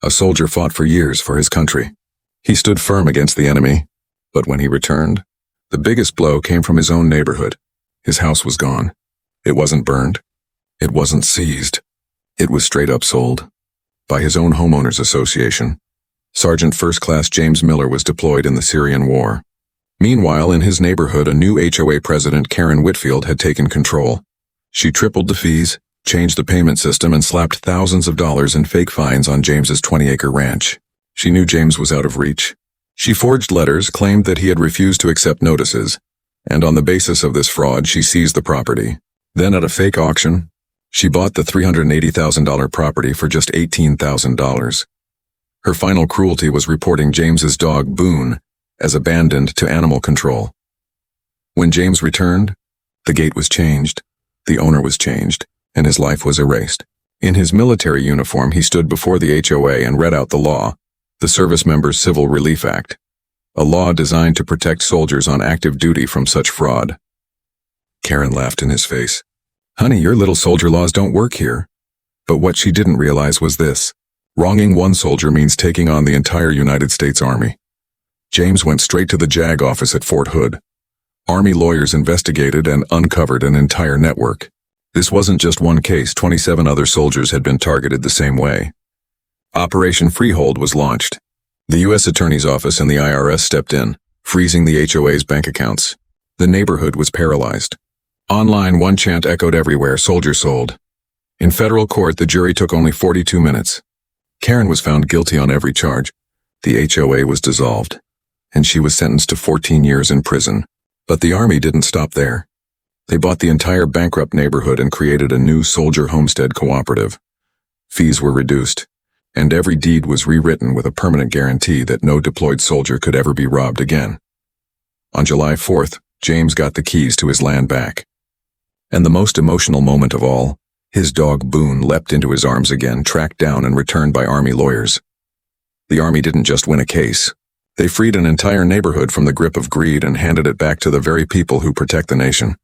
A soldier fought for years for his country. He stood firm against the enemy, but when he returned, the biggest blow came from his own neighborhood. His house was gone. It wasn't burned. It wasn't seized. It was straight up sold. By his own homeowners association. Sergeant First Class James Miller was deployed in the Syrian war. Meanwhile, in his neighborhood, a new HOA president, Karen Whitfield, had taken control. She tripled the fees, changed the payment system, and slapped thousands of dollars in fake fines on James's 20-acre ranch. She knew James was out of reach. She forged letters, claimed that he had refused to accept notices, and on the basis of this fraud, she seized the property. Then, at a fake auction, she bought the $380,000 property for just $18,000. Her final cruelty was reporting James's dog, Boone, as abandoned to animal control. When James returned, the gate was changed, the owner was changed, and his life was erased. In his military uniform, he stood before the HOA and read out the law, the Service Members Civil Relief Act, a law designed to protect soldiers on active duty from such fraud. Karen laughed in his face. "Honey, your little soldier laws don't work here." But what she didn't realize was this. Wronging one soldier means taking on the entire United States Army. James went straight to the JAG office at Fort Hood. Army lawyers investigated and uncovered an entire network. This wasn't just one case. 27 other soldiers had been targeted the same way. Operation Freehold was launched. The U.S. Attorney's Office and the IRS stepped in, freezing the HOA's bank accounts. The neighborhood was paralyzed. Online, one chant echoed everywhere: soldier sold. In federal court, the jury took only 42 minutes. Karen was found guilty on every charge. The HOA was dissolved, and she was sentenced to 14 years in prison. But the Army didn't stop there. They bought the entire bankrupt neighborhood and created a new soldier homestead cooperative. Fees were reduced, and every deed was rewritten with a permanent guarantee that no deployed soldier could ever be robbed again. On July 4th, James got the keys to his land back. And the most emotional moment of all, his dog Boone leapt into his arms again, tracked down and returned by Army lawyers. The Army didn't just win a case. They freed an entire neighborhood from the grip of greed and handed it back to the very people who protect the nation.